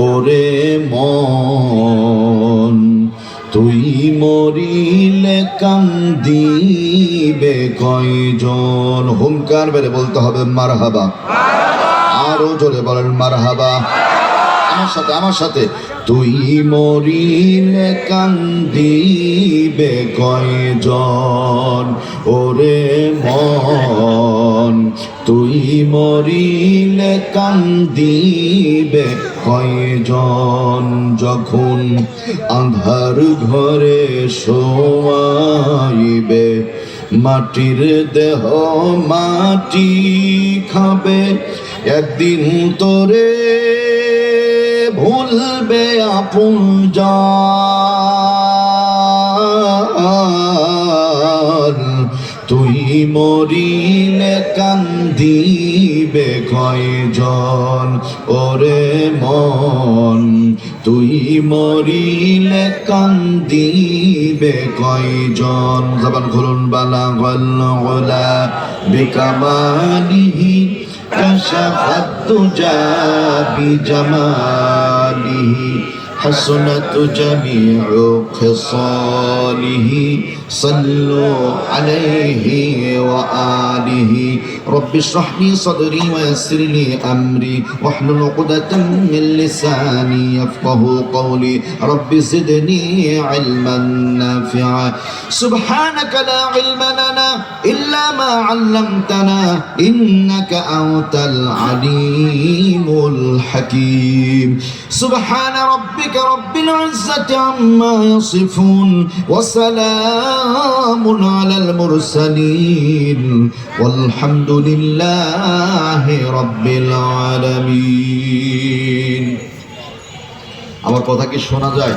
ওরে মন তুই মরিলে কান্দিবে কয়জন। হুঙ্কার বেড়ে বলতে হবে মারহাবা, আরো জোরে বলেন মারহাবা। আমার সাথে তুই মরিলে কান্দিবে কয়জন, ওরে মন তুই মরিলে কান্দিবে কয়জন। যখন আঁধার ঘরে শোয়াইবে মাটির দেহ মাটি খাবে, একদিন তোরে ভুলবে আপনজন। তুই মরিলে কান্দিবে কয়জন, ওরে মন তুই মরিলে কান্দিবে কয়জন। জবান খুলুন। বালাগাল উলা বিকামালিহি كشفت الدجى بجماله حسنت جميع خصاله صلوا عليه وآله رب اشرح لي صدري ويسر لي أمري واحلل عقدة من لساني يفقه قولي رب زدني علما نافعا سبحانك لا علم لنا إلا ما علمتنا إنك أنت العليم الحكيم سبحان ربك رب العزة عما يصفون وسلام على المرسلين والحمد لله رب العالمين। আমার কথা কি শোনা যায়?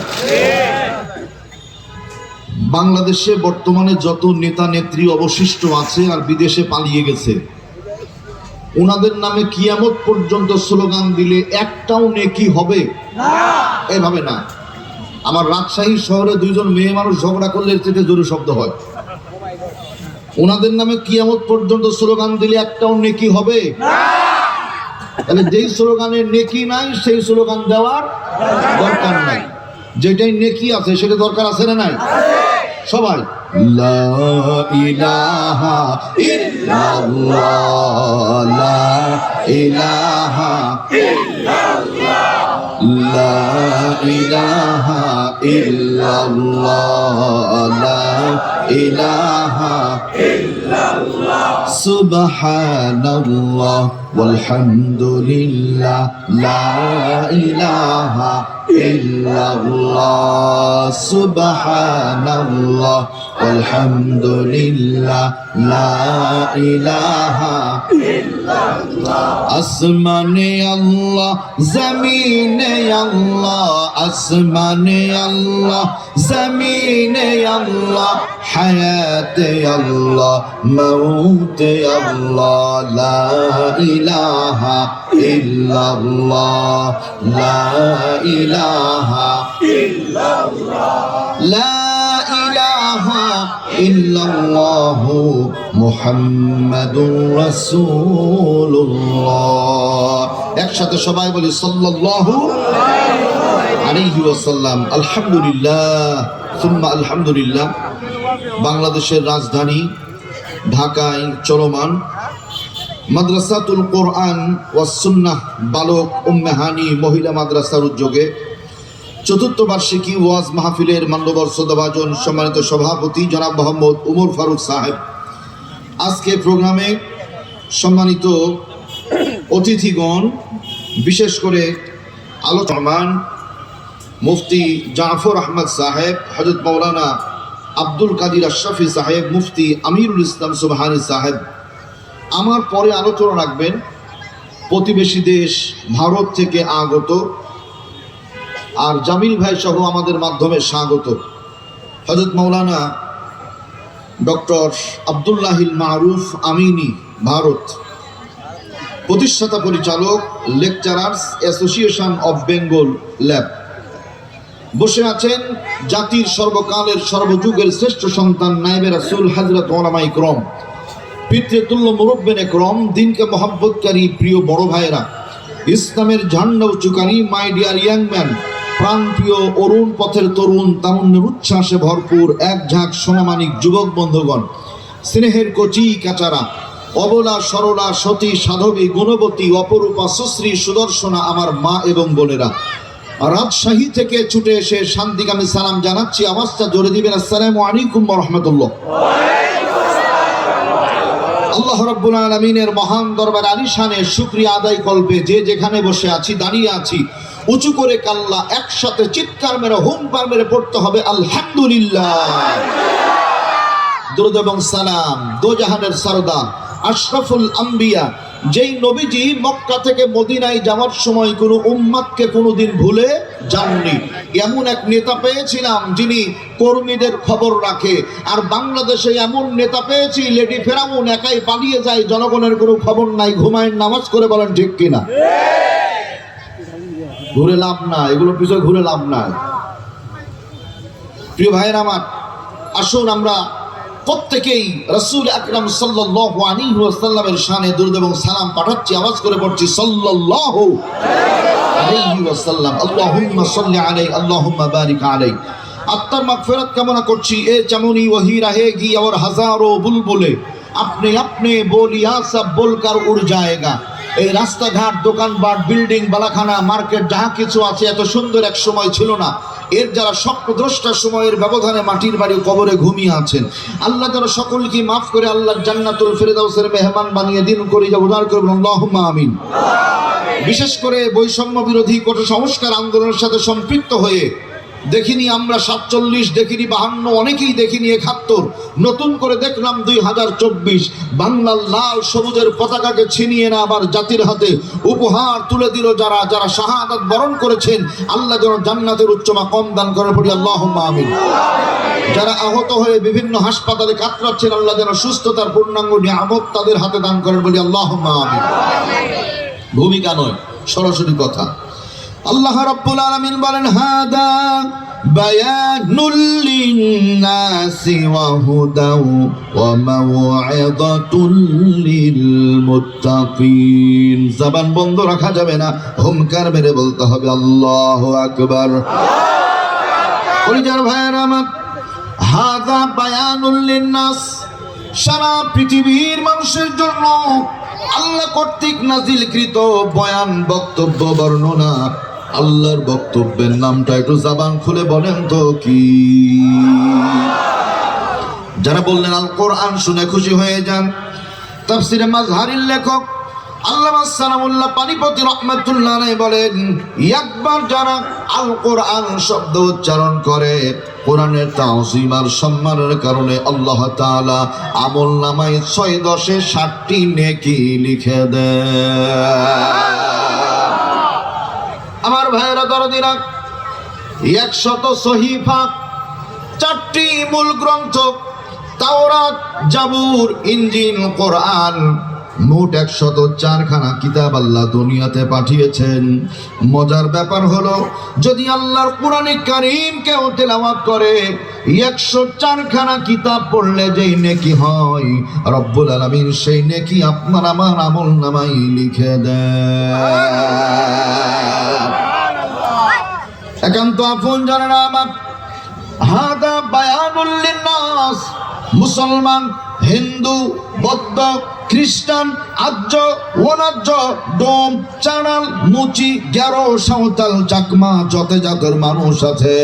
বাংলাদেশে বর্তমানে যত নেতা নেত্রী অবশিষ্ট আছে আর বিদেশে পালিয়ে গেছে, ওনাদের নামে কিয়ামত পর্যন্ত স্লোগান দিলে একটাও নেকি হবে না, এভাবে না। আমার রাজশাহী শহরে দুইজন মেয়ে মানুষ ঝগড়া করলে এর থেকে জোরে শব্দ হয়। ওনাদের নামে কিয়ামত পর্যন্ত স্লোগান দিলে একটাও নেকি হবে না। তাহলে যেই স্লোগানের নেকি নাই সেই স্লোগান দেওয়ার দরকার নাই, যেটাই নেকি আছে সেটা দরকার আছে না নাই? সবাই লা ইলাহা ইল্লাল্লাহ, লা ইলাহা ইল্লাল্লাহ, লা ইলাহা ইল্লাল্লাহ, লা ইলাহা ইল্লাল্লাহ, সুবহানাল্লাহ ওয়ালহামদুলিল্লাহ, লা ইলাহা ইল্লাল্লাহ, সুবহানাল্লাহ ওয়ালহামদুলিল্লাহ, লা ইলাহা ইল্লাল্লাহ। আসমানে আল্লাহ জমিনে আল্লাহ, আসমানে আল্লাহ জমিনে আল্লাহ, হায়াতে আল্লাহ মউতে আল্লাহ, লা ইলাহা ইল্লাল্লাহ, লা ইলাহা ইল্লাল্লাহ, লা ইলাহা ইল্লাল্লাহ মুহাম্মাদুর রাসূলুল্লাহ। একসাথে সবাই বলি সাল্লাল্লাহু আলাইহি ওয়াসাল্লাম। আলহামদুলিল্লাহ সুম্মা আলহামদুলিল্লাহ। বাংলাদেশের রাজধানী ঢাকায় চলমান মাদ্রাসাতুল কোরআন ওয়াস সুন্নাহ বালক উম্মেহানি মহিলা মাদ্রাসার উদ্যোগে চতুর্থ বার্ষিকী ওয়াজ মাহফিলের মান্যবর শ্রদ্ধাভাজন সম্মানিত সভাপতি জনাব মোহাম্মদ উমর ফারুক সাহেব, আজকে প্রোগ্রামে সম্মানিত অতিথিগণ, বিশেষ করে আলোচমান মুফতি জাফর আহমদ সাহেব, হযরত মাওলানা আব্দুল কাদির আশরাফি সাহেব, মুফতি আমিরুল ইসলাম সুবহানী সাহেব। আমার পরে আলোচনা রাখবেন প্রতিবেশী দেশ ভারত থেকে আগত আর জামিল ভাই সহ আমাদের মাধ্যমে স্বাগত হযরত মাওলানা ডক্টর আব্দুল্লাহিল মারুফ আমিনী, ভারত, প্রতিষ্ঠাতা পরিচালক lecturers association of Bengal lab. বসে আছেন জাতির সর্বকালের সর্বযুগের শ্রেষ্ঠ সন্তান নায়েবে রাসূল হযরত উলামায়ে কেরাম, পিতৃতুল্য মুরব্বিনে কেরাম, দিনকে মহব্বতকারী প্রিয় বড় ভাইরা, ইসলামের ঝান্ডা উঁচুকারী মাই ডিয়ার ইয়াং ম্যান, প্রাণপ্রিয় অরুণ পথের তরুণ, তারুণ্যের উচ্ছ্বাসে ভরপুর এক ঝাঁক সোনামানিক যুবক বন্ধুগণ, স্নেহের কচি কাচারা, অবলা সরলা সতী সাধবী গুণবতী অপরূপা সুশ্রী সুদর্শনা আমার মা এবং বোনেরা, রাজশাহী থেকে ছুটে এসে শান্তিকামী সালাম জানাচ্ছি। আওয়াজটা জোরে দিবেন। আসসালামু আলাইকুম ওয়া রাহমাতুল্লাহ। আল্লাহ রাব্বুল আলামিনের মহান দরবার আলিশানে শুকরিয়া আদায় কল্পে যে যেখানে বসে আছি, দাঁড়িয়ে আছি, উঁচু করে কাল্লা একসাথে চিৎকার মেরে হুঙ্কার মেরে পড়তে হবে আলহামদুলিল্লাহ। দুরূদ এবং সালাম দোজাহানের সরদার আশরাফুল আম্বিয়া, যেই নবীজি মক্কা থেকে মদিনায় যাওয়ার সময় কোনো উম্মাতকে কোনোদিন ভুলে যাননি, এমন এক নেতা পেয়েছিলাম যিনি কর্মীদের খবর রাখে। আর বাংলাদেশে এমন নেতা পেয়েছি লেডি ফেরাউন, একাই পালিয়ে যায়, জনগণের কোনো খবর নাই, ঘুমায় নামাজ করে, বলেন ঠিক কিনা? ঘুরে লাভ না, এগুলো পিছনে ঘুরে লাভ নাই। প্রিয় ভাইয়ের আমার, আসুন আমরা প্রত্যেকেই রাসূল আকরাম সাল্লাল্লাহু আলাইহি ওয়াসাল্লামের শানে দুরূদ এবং সালাম পাঠাচ্ছি, আওয়াজ করে পড়ছি সাল্লাল্লাহু আলাইহি ওয়াসাল্লাম। আল্লাহুম্মা সাল্লি আলাইহি আল্লাহুম্মা বারিক আলাইহি। আত্মার মাগফিরাত কামনা করছি। এ চামনি ওহি रहेगी और हजारों बुलबुले अपने अपने बोलिया सब बोलकर उड़ जाएगा। এই রাস্তাঘাট, দোকানপাট, বিল্ডিং, বালাখানা, মার্কেট যাহা কিছু আছে এত সুন্দর এক সময় ছিল না। এর যারা স্বপ্নদ্রষ্টা সময়ের ব্যবধানে মাটির বাড়ি কবরে ঘুমিয়ে আছেন, আল্লাহ যারা সকলকে মাফ করে আল্লাহর জান্নাতুল ফেরদাউসের মেহমান বানিয়ে দিন করি যা উদার করবেন আল্লাহুম্মা আমিন। বিশেষ করে বৈষম্য বিরোধী কোটা সংস্কার আন্দোলনের সাথে সম্পৃক্ত হয়ে দেখিনি আমরা 47, দেখিনি 52, অনেকেই দেখিনি 71, নতুন করে দেখলাম 2024 বাংলার লাল সবুজের পতাকাকে ছিনিয়ে না আবার জাতির হাতে উপহার তুলে দিল যারা যারা শাহাদাত বরণ করেছেন, আল্লাহ যেন জান্নাতের উচ্চ মাকাম দান করে পড়ি আল্লাহুম্মা আমিন। যারা আহত হয়ে বিভিন্ন হাসপাতালে কাতরাচ্ছেন, আল্লাহ যেন সুস্থতার পূর্ণাঙ্গ নিয়ামত তাদের হাতে দান করেন বলি আল্লাহুম্মা আমিন। ভূমিকা নয়, সরাসরি কথা। আল্লাহ রাব্বুল আলামিন বলেন হাদা বায়ানুল লিন্নাসি ওয়া হুদাও ওয়া মাও'আযাতুল লিল মুত্তাকিন। জবান বন্ধ রাখা যাবে না, হুঙ্কার মেরে বলতে হবে আল্লাহু আকবার। পরিবার ভাইরা আমার, হাদা বায়ানুল লিন্নাস, সারা পৃথিবীর মানুষের জন্য আল্লাহ কর্তৃক নাজিলকৃত বয়ান, বক্তব্য, বর্ণনা। আল্লাহর বক্তব্যের নামটা একটু জবান খুলে বলেন তো কি? যারা বললেন আল কোরআন শুনে খুশি হয়ে যান, তাফসিরে মাজহারির লেখক আল্লামা সালামুল্লাহ পানিপতি রহমাতুল্লাহ আলাইহি বলেন, একবার যারা আল কোরআন শব্দ উচ্চারণ করে কোরআনের তাওযীম আর সম্মানের কারণে আল্লাহ তাআলা আমলনামায় 6-10-এ 60টি নেকি লিখে দেয়। আমার ভাইয়েরা দরদিরা, 100 সহিফা, 4টি মূল গ্রন্থ তাওরাত, জাবুর, ইনজিল, কোরআন, মোট 104খানা কিতাব আল্লাহ দুনিয়াতে পাঠিয়েছেন। মজার ব্যাপার হলো, যদি আল্লাহর কোরআনে কারীম কেউ তেলাওয়াত করে 104খানা কিতাব পড়লে যেই নেকি হয়, রব্বুল আলামিন সেই নেকি আপনার আমার আমলনামায় লিখে দেন। একান্ত আপন জানেনা আমার, হাদা বায়ানুল লিন্নাস, মুসলমান, হিন্দু, বৌদ্ধ, খ্রিস্টান, আর্য, অনার্য, ডোম, চানাল, মুচি, গ্যারো, সাঁওতাল, চাকমা, যত জাতের মানুষ আছে,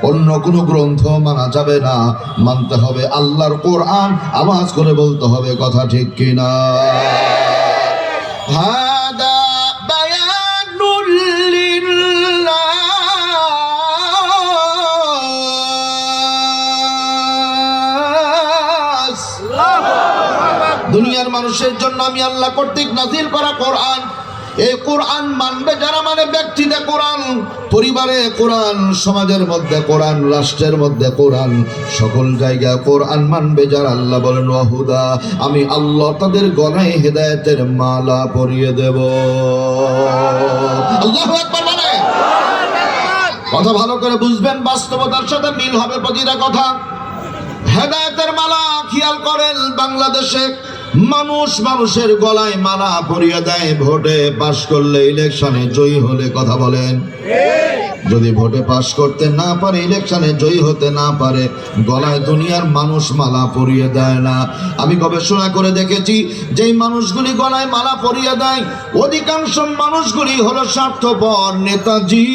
অন্য কোনো গ্রন্থ মানা যাবে না, মানতে হবে আল্লাহর কোরআন। আওয়াজ করে বলতে হবে কথা ঠিক কিনা? হাদা বায়ানুল লিন্নাস, দুনিয়ার মানুষের জন্য আমি আল্লাহ কর্তৃক নাজিল করা কোরআন। এই কোরআন মানবে যারা, মানে ব্যক্তিতে কোরআন, পরিবারে কোরআন, সমাজের মধ্যে কোরআন, রাষ্ট্রের মধ্যে কোরআন, সকল জায়গায় কোরআন মানবে যারা, আল্লাহ বলেন ওয়াহুদা, আমি আল্লাহ তাদের গলায় হেদায়েতের মালা পরিয়ে দেব। আল্লাহু আকবার বলে। কথা ভালো করে বুঝবেন, বাস্তবতার সাথে মিল হবে প্রতিটা কথা। হেদায়েতের মালা খেয়াল করেন, বাংলাদেশে মানুষ মানুষের গলায় মালা পরিয়ে দেয় ভোটে পাশ করলে, ইলেকশনে জয়ী হলে। কথা বলেন, যদি ভোটে পাশ করতে না পারে, ইলেকশনে জয়ী হতে না পারে, গলায় দুনিয়ার মানুষ মালা পরিয়ে দেয় না। আমি গবেষণা করে দেখেছি, যেই মানুষগুলি গলায় মালা পরিয়ে দেয় অধিকাংশ মানুষগুলি হলো স্বার্থপর। নেতাজি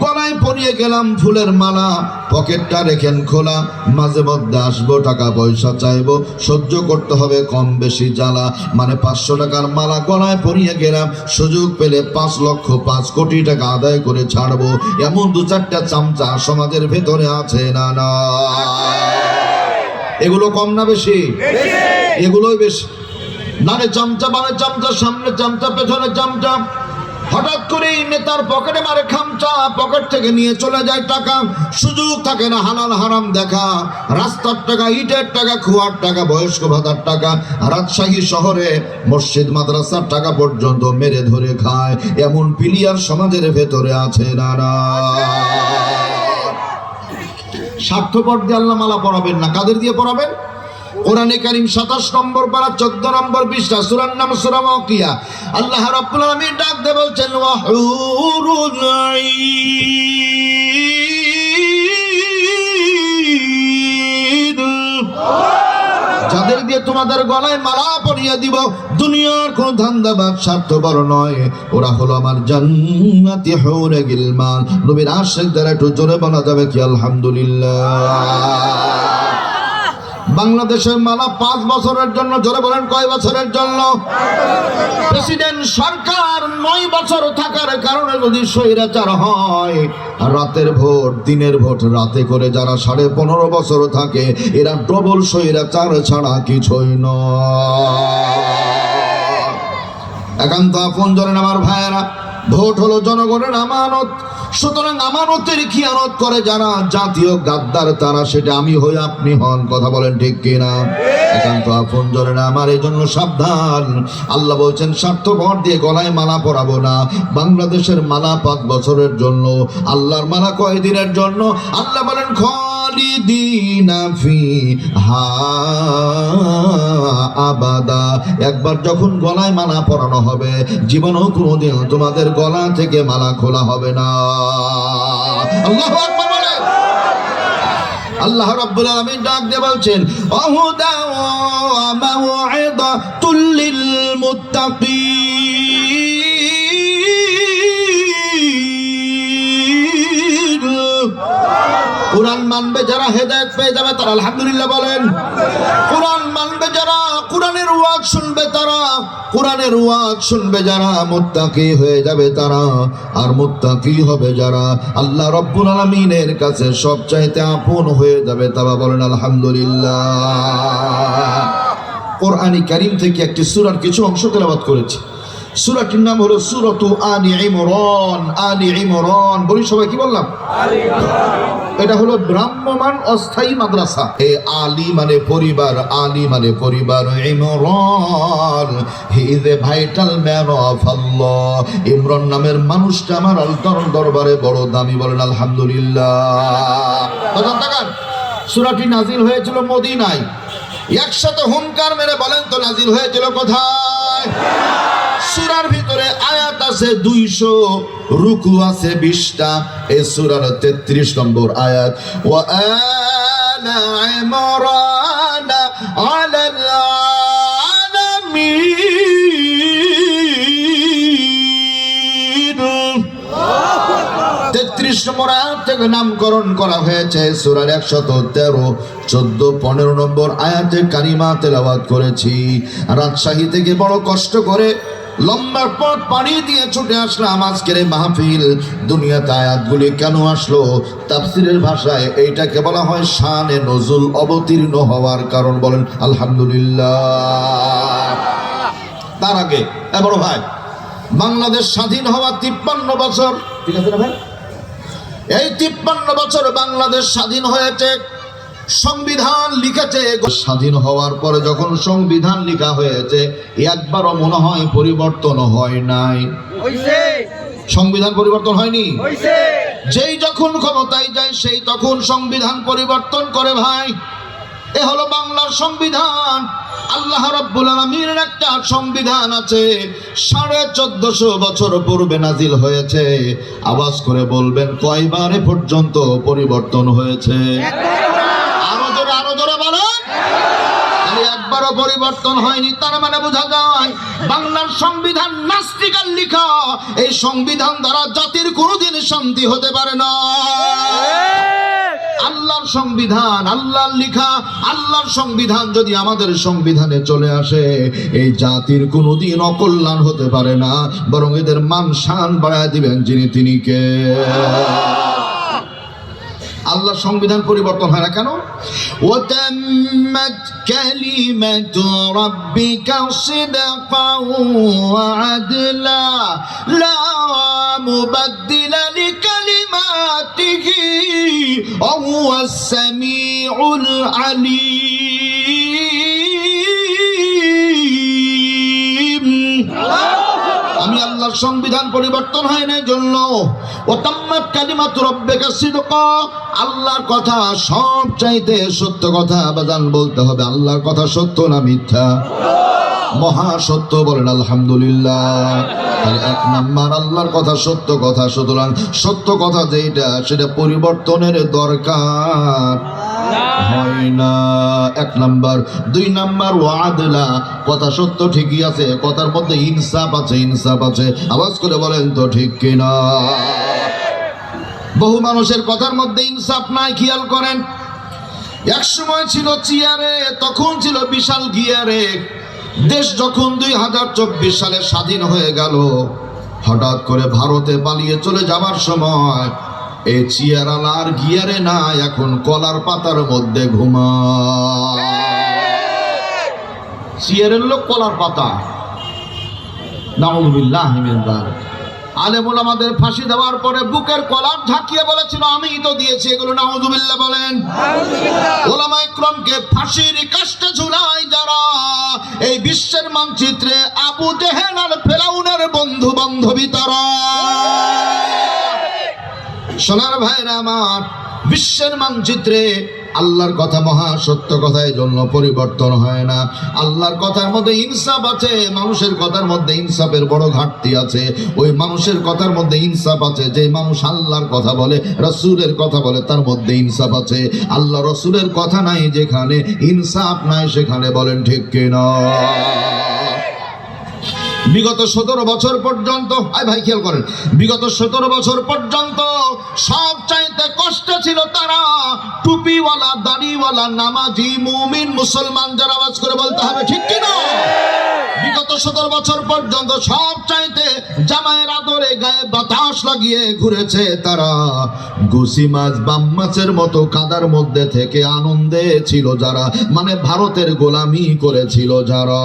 গলায় পরিয়ে গেলাম ফুলের মালা, পকেটটা রেখেন খোলা, মাঝে মধ্যে আসবো, টাকা পয়সা চাইবো, সহ্য করতে হবে কম বেশি জ্বালা। মানে 500 টাকার মালা গলায় পরিয়ে গেলাম, সুযোগ পেলে 5 লক্ষ 5 কোটি টাকা আদায় করে ছাড়বো, এমন 2-4টা চামচা সমাজের ভেতরে আছে না? না, এগুলো কম না বেশি? এগুলোই বেশি। নারে চামচা বামে চামচা, সামনে চামচা, পেছনে চামচা। হঠাৎ করে নেতার পকেটে মারে খামচা, পকেট থেকে নিয়ে চলে যায় টাকা, সুযোগ থাকে না হালাল হারাম দেখা। রাস্তার টাকা, ইটের টাকা, খুয়ার টাকা, বয়স্ক ভাতার টাকা, রাজশাহী শহরে মসজিদ মাদ্রাসার টাকা পর্যন্ত মেরে ধরে খায়, এমন পিলিয়ার সমাজের ভেতরে আছে না? না, স্বার্থপর দিয়ে আল্লাহ মালা পরাবেন না। কাদের দিয়ে পরাবেন? কোরআনে কারীম 27 নম্বর পারা 14 নম্বর পৃষ্ঠা, সূরার নাম সূরা ওয়াকিয়া। আল্লাহ রাব্বুল আলামিন ডাক দিয়ে বলছেন, ওয়া হুরুল আইন, যাদের দিয়ে তোমাদের গলায় মালা পরিয়ে দিব, দুনিয়ার কোন ধান্দাবাজ স্বার্থপর নয়, ওরা হলো আমার জান্নাতি হুরে গিলমান। নবীর আশিকদের একটু জোরে বলা যাবে কি আলহামদুলিল্লাহ? বাংলাদেশের মালা 5 বছরের জন্য। জোরে বলেন, কয় বছরের জন্য? প্রেসিডেন্ট সরকার 9 বছর থাকার কারণে যদি স্বৈরাচার হয়, রাতের ভোট দিনের ভোট রাতে করে যারা 15.5 বছর থাকে, এরা ডবল স্বৈরাচার ছাড়া কিছুই নয়। একান্ত আপন জনেন আমার ভাইয়েরা, ভোট হলো জনগণের আমানত। সুতরাং আমানতের খিয়ানত করে যারা জাতীয় গাদ্দার, তারা সেটা আমি হই আপনি হন। কথা বলেন ঠিক কিনা? একান্ত আপন জনেরা আমার, এই জন্য সাবধান। আল্লাহ বলছেন স্বার্থপর দিয়ে গলায় মালা পরাবো না। বাংলাদেশের মালা 5 বছরের জন্য। আল্লাহর মালা কয় দিনের জন্য? আল্লাহ বলেন খালিদিনা ফিহা আবাদা। একবার যখন গলায় মালা পরানো হবে, জীবনেও কোনোদিন তোমাদের গলা থেকে মালা খোলা হবে না। আল্লাহু আকবার বলেন। আল্লাহ রাব্বুল আলামিন ডাক দিয়ে বলছেন, ওয়াহুদা ওয়া মাউইদাতুল লিল মুত্তাকিন। কোরআন মানবে যারা হেদায়েত পেয়ে যাবে তারা আলহামদুলিল্লাহ বলেন। কোরআন মানবে যারা, কোরআনের ওয়াজ শুনবে তারা, কোরআনের ওয়াজ শুনবে যারা, মুত্তাকি হয়ে যাবে তারা। আর মুত্তাকি হবে যারা আল্লাহ রাব্বুল আলামিনের কাছে সবচাইতে আপন হয়ে যাবে তারা। বলেন আলহামদুলিল্লাহ। কোরআনে কারীম থেকে একটি সূরার কিছু অংশ তেলাওয়াত করেছি। সূরাটির নাম হলো সূরাতু আলি ইমরান। আলি ইমরান বলি সবাই, কি বললাম? আলি ইমরান। এটা হলো ভ্রাম্যমান অস্থায়ী মাদ্রাসা। এই আলী মানে পরিবার, আলী মানে পরিবার, Imran he is a vital man of Allah. Imran নামের মানুষটা আমার আল্লাহর দরবারে বড় দামি। বলেন আলহামদুলিল্লাহ। সূরাটি নাজিল হয়েছিল মদিনায়। একসাথে হুঙ্কার মেরে বলেন তো নাজিল হয়েছিল কোথায়? সূরার ভিতরে আয়াত আছে 200, রুকু আছে 20টা। এই সূরার 33 নম্বর আয়াত, ওয়া আলা ইমরান আলাল আলামিন। 33 নম্বর আয়াত থেকে নামকরণ করা হয়েছে সূরার 113, 14, 15 নম্বর আয়াতে কারিমা তেলাওয়াত করেছি। রাজশাহী থেকে বড় কষ্ট করে লম্বা পথ পাড়ি দিয়ে ছুটে আসলাম আজকের মাহফিল। দুনিয়াতে আয়াতগুলি কেন আসলো? তাফসীরের ভাষায় এইটাকে বলা হয় শানে নজুল, অবতীর্ণ হওয়ার কারণ। বলেন আলহামদুলিল্লাহ। তার আগে বড় ভাই, বাংলাদেশ স্বাধীন হওয়া 53 বছর, ঠিক আছে না ভাই? এই 53 বছর বাংলাদেশ স্বাধীন হয়েছে, সংবিধান লিখেছে। স্বাধীন হওয়ার পরে যখন সংবিধান লেখা হয়েছে, একবারও মনে হয় পরিবর্তন হয় নাই। সংবিধান পরিবর্তন হয়নি। যেই যখন ক্ষমতায় যায় সেই তখন সংবিধান পরিবর্তন করে। ভাই, এ হলো বাংলার সংবিধান। আল্লাহ রাব্বুল আলামিনের একটা সংবিধান আছে, 1450 বছর পূর্বে নাজিল হয়েছে। আওয়াজ করে বলবেন কয়বারে পর্যন্ত পরিবর্তন হয়েছে? আরো জোরে বলেন। একবারও পরিবর্তন হয়নি। তার মানে বোঝা যায় বাংলার সংবিধান নাস্তিকের লেখা। এই সংবিধান দ্বারা জাতির কোনোদিন শান্তি হতে পারে না। আল্লাহর সংবিধান, আল্লাহর লেখা, আল্লাহর সংবিধান যদি আমাদের সংবিধানে চলে আসে, এই জাতির কোনোদিন অকল্যাণ হতে পারে না, বরং এদের মান শান বাড়ায় দিবেন যিনি তিনি কে? আল্লাহর সংবিধান পরিবর্তন হয় না কেন? ওয়াতাম্মাত কালিমাতু রাব্বিকা সিদকান ওয়া আদলা লা মুবাদদিলা লিকালিমাতিহি ওয়া হুয়াস সামিউল আলীম। আমি আল্লাহর সংবিধান পরিবর্তন হয় না জন্য ওয়াতাম্মাত কালিমাতু রাব্বিকা সিদকা, আল্লাহর কথা সব চাইতে সত্য কথা। বাজান বলতে হবে আল্লাহর কথা সত্য না মিথ্যা? মহা সত্য, বলেন আলহামদুলিল্লাহ। তাহলে 1 নাম্বার আল্লাহর কথা সত্য কথা। সুতরাং সত্য কথা যেটা, সেটা পরিবর্তনের দরকার হয় না, 1 নাম্বার। 2 নাম্বার ওয়াদলা, কথা সত্য ঠিকই আছে, কথার মধ্যে ইনসাফ আছে, ইনসাফ আছে। আওয়াজ করে বলেন তো ঠিক কিনা? বহু মানুষের কথার মধ্যে ইনসাফ নাই। খেয়াল করেন, এক সময় ছিল চেয়ারে, তখন ছিল বিশাল গিয়ারে। দেশ যখন 2024 সালে স্বাধীন হয়ে গেল, হঠাৎ করে ভারতে পালিয়ে চলে যাবার সময় এই চেয়ারওয়ালা আর গিয়ারে না, এখন কলার পাতার মধ্যে ঘুমায়। চেয়ারের লোক কলার পাতা। নাউযুবিল্লাহি মিন যালিক। আলেম ওলামাদের ফাঁসি দেওয়ার পরে বুকের কলার ঝাঁকিয়ে বলেছিল আমিই তো দিয়েছি, এগুলো নাউযুবিল্লাহ বলেন। ওলামা ইকরামকে ফাঁসির কাস্টে ঝুলায় যারা, এই বিশ্বের মানচিত্রে আবু জেহেল আর ফেরাউনের বন্ধু বান্ধবী তারা। সোনার ভাইরা আমার, বিশ্বের মানচিত্রে আল্লাহর কথা মহা সত্য কথা, এই জন্য পরিবর্তন হয় না। আল্লাহর কথার মধ্যে ইনসাফ আছে, মানুষের কথার মধ্যে ইনসাফের বড় ঘাটতি আছে। ওই মানুষের কথার মধ্যে ইনসাফ আছে, যে মানুষ আল্লাহর কথা বলে, রাসূলের কথা বলে, তার মধ্যে ইনসাফ আছে। আল্লাহ রাসূলের কথা নাই যেখানে, ইনসাফ নাই সেখানে, বলেন ঠিক কিনা? বিগত 17 বছর পর্যন্ত, ভাই খেয়াল করেন, বিগত 17 বছর পর্যন্ত সব চাইতে কষ্ট ছিল তারা টুপিওয়ালা, দাড়িওয়ালা, নামাজি, মুমিন, মুসলমান, যারা আওয়াজ করে বলতে হবে ঠিক কিনা? বিগত 17 বছর পর্যন্ত সব চাইতে জামাইয়ের আদরে গায়ে বাতাস লাগিয়ে ঘুরেছে তারা। গুছি মাছ, বাম মাছের মতো কাদার মধ্যে থেকে আনন্দে ছিল যারা, মানে ভারতের গোলামি করেছিল যারা।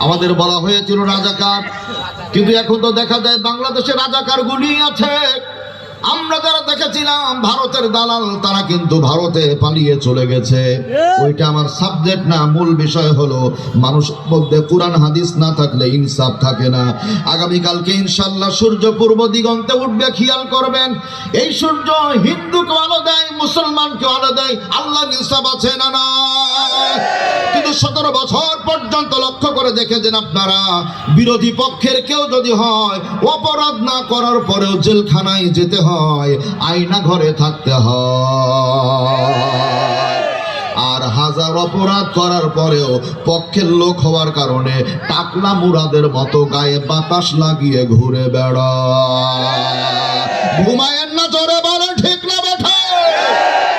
আমাদের বলা হয়েছিল রাজাকার, কিন্তু এখন তো দেখা যায় বাংলাদেশে রাজাকার গুলি আছে। আমরা যারা দেখেছিলাম ভারতের দালাল, তারা কিন্তু ভারতে পালিয়ে চলে গেছে। ওইটা আমার সাবজেক্ট না, মূল বিষয় হলো মানুষের মধ্যে কোরআন হাদিস না থাকলে ইনসাফ থাকে না। আগামীকালকে ইনশাআল্লাহ সূর্য পূর্ব দিগন্তে উঠবে, খেয়াল করবেন। এই সূর্য হিন্দুকে আলো দেয়, মুসলমানকে আলো দেয়। আল্লাহ ইনসাফ আছে না না? কিন্তু 17 বছর পর্যন্ত লক্ষ্য করে দেখেছেন আপনারা, বিরোধী পক্ষের কেউ যদি হয়, অপরাধ না করার পরেও জেলখানায় যেতে হয়, আয়না ঘরে থাকতে হয়। আর হাজার অপরাধ করার পরেও পক্ষের লোক হওয়ার কারণে টাকলা মুরাদের মতো গায়ে বাতাস লাগিয়ে ঘুরে বেড়ায়। ঘুমায়েন না, জোরে বলেন ঠিক না বেঠা?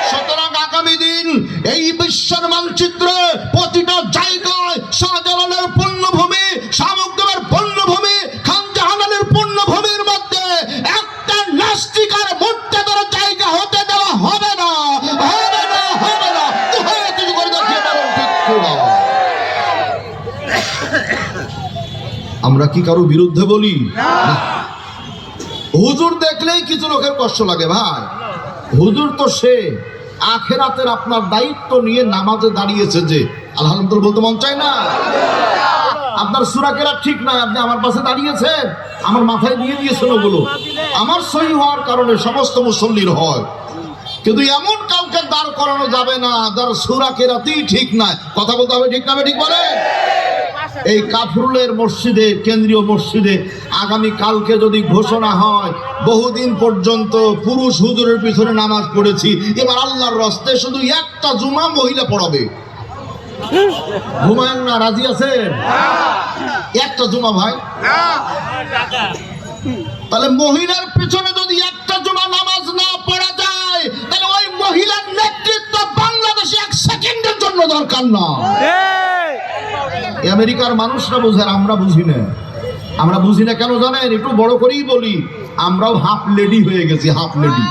সুতরাং আগামী দিন এই বিশ্বের মানচিত্রে প্রতিটা জায়গায় শাহজালালের পুণ্যভূমি, শামুকদেবের পুণ্যভূমি, খান জাহানের পুণ্যভূমির মধ্যে একটা নাস্তিকের মুর্তাদের জায়গা হতে দেওয়া হবে না, হবে না, হবে না। তুমি করে দেখিয়ে বলো ঠিক কিনা? আমরা কি কারো বিরুদ্ধে বলি না? হুজুর দেখলেই কিছু লোকের কষ্ট লাগে ভাই। হুজুর তো সে আখেরাতের আপনার দায়িত্ব নিয়ে নামাজে দাঁড়িয়েছে, যে আলহামদুলিল্লাহ বলতে মন চায় না? আপনার সূরা কেরাত ঠিক নয়, আপনি আমার পাশে দাঁড়িয়েছেন, আমার মাথায় দিয়ে দিয়েছেন ওগুলো। আমার সহি হওয়ার কারণে সমস্ত মুসল্লির হয়। কিন্তু এমন কাউকে দাঁড় করানো যাবে না যার সূরা কেরাতেই ঠিক নাই। কথা বলতে হবে, ঠিক না? ঠিক বলে। এই কাফরুলের মসজিদে, কেন্দ্রীয় মসজিদে আগামী কালকে যদি ঘোষণা হয় বহুদিন পর্যন্ত পুরুষ হুজুরের পিছনে নামাজ পড়েছি, এবার আল্লাহর রাস্তায় শুধু একটা জুমা মহিলা পড়াবে। হুমায়ুন না রাজি আছে? একটা জুমা ভাই, তাহলে মহিলার পিছনে যদি একটা জুমা নামাজ না পড়া যায়, তাহলে ওই মহিলার নেতৃত্ব বাংলাদেশে এক সেকেন্ডের জন্য দরকার না। আমেরিকার মানুষরা বোঝে, আমরা বুঝি না। আমরা বুঝি না কেন জানেন? একটু বড় করেই বলি, আমরাও হাফ লেডি হয়ে গেছি। হাফ লেডি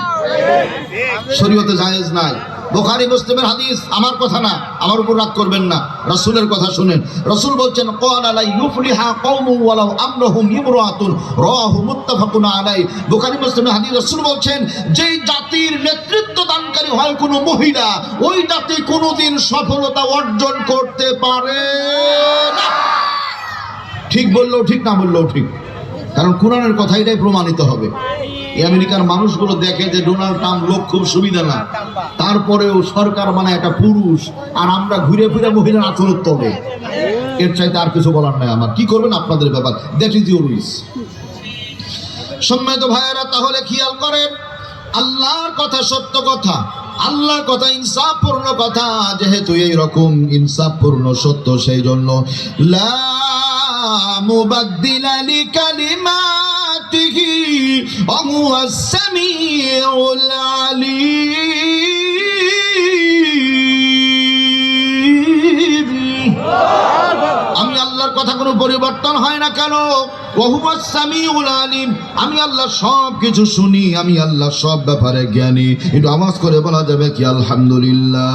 শরীয়তে জায়েজ নাই। বুখারী মুসলিমের হাদিস, আমার কথা না, আমার উপর রাগ করবেন না, রাসূলের কথা শুনেন। রাসূল বলছেন, ক্বালা লা ইউফলিহা কওমুন ওয়ালাউ আমরুহুম ইমরাতুন, রাওয়াহু মুত্তাফাকুন আলাইহি। বুখারী মুসলিমের হাদিস। রাসূল বলছেন, যেই জাতির নেতৃত্ব দানকারী হয় কোনো মহিলা, ওই জাতি কোনোদিন সফলতা অর্জন করতে পারে না। ঠিক বললেও ঠিক, না বললেও ঠিক, কারণ কোরআনের কথা এটাই প্রমাণিত হবে। এই আমেরিকার মানুষগুলো দেখে যে ডোনাল্ড ট্রাম্প লোক খুব সুবিধা না, তারপরেও সরকার মানে একটা পুরুষ, আর আমরা ঘুরে ফিরে মহিলার আচরণ তবে। এর চাইতে আর কিছু বলার নাই আমার। কি করবেন আপনাদের ব্যাপার, দ্যাট ইজ ইউর উইশ। সম্মানিত ভাইয়েরা, তাহলে খেয়াল করেন, আল্লাহর কথা সত্য কথা, আল্লাহর কথা ইনসাফপূর্ণ কথা। যেহেতু এইরকম ইনসাফপূর্ণ সত্য, সেই জন্য লা মুবাদ্দিলা লিকালিমাতিহি ওয়া হুয়াস সামিউল আলীম। আমি আল্লাহর কথা কোনো পরিবর্তন হয় না কেন? ওয়া হুয়াস সামিউল আলীম, আমি আল্লাহ সব কিছু শুনি, আমি আল্লাহ সব ব্যাপারে জ্ঞানী। একটু আওয়াজ করে বলা যাবে কি আলহামদুলিল্লাহ?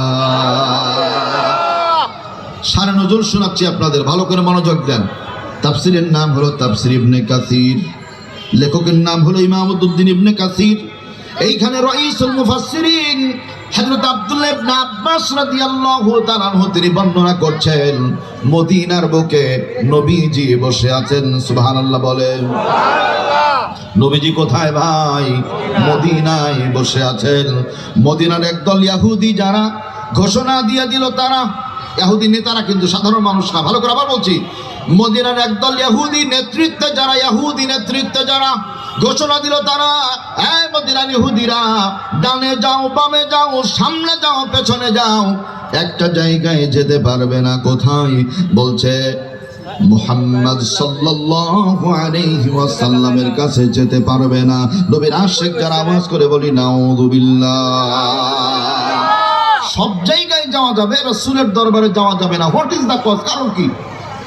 সারে নজর শোনাচ্ছি আপনাদের, ভালো করে মনোযোগ দেন। তাফসিরের নাম হলো তাফসির ইবনে কাসির, লেখকের নাম হলো ইমামউদ্দিন ইবনে কাসির। এইখানে রাইসুল মুফাসসিরিন হযরত আব্দুল্লাহ ইবনে আব্বাস রাদিয়াল্লাহু তাআলা আনহু তিনি বর্ণনা করছেন, মদিনার বুকে নবীজি বসে আছেন। সুবহানাল্লাহ বলেন। নবীজি কোথায় ভাই? মদিনায় বসে আছেন। মদিনার একদল ইহুদি যারা ঘোষণা দিয়ে দিল, তারা ইহুদি নেতারা, কিন্তু সাধারণ মানুষ না। ভালো করে আবার বলছি, মদিনার একদল ইহুদি নেতৃত্বে যারা, ইহুদি নেতৃত্বে যারা ঘোষণা দিল, তারা, এই মদিনার ইহুদিরা, ডানে যাও, বামে যাও, সামনে যাও, পেছনে যাও, একটা জায়গায় যেতে পারবে না। কোথায়? বলছে মুহাম্মদ সাল্লাল্লাহু আলাইহি ওয়াসাল্লামের কাছে যেতে পারবে না। নবীর আশিক যারা, আওয়াজ করে বলি নাউযুবিল্লাহ। সব জায়গায় যাওয়া যাবে, রাসূলের দরবারে যাওয়া যাবে না। What is the cause? কারণ কি?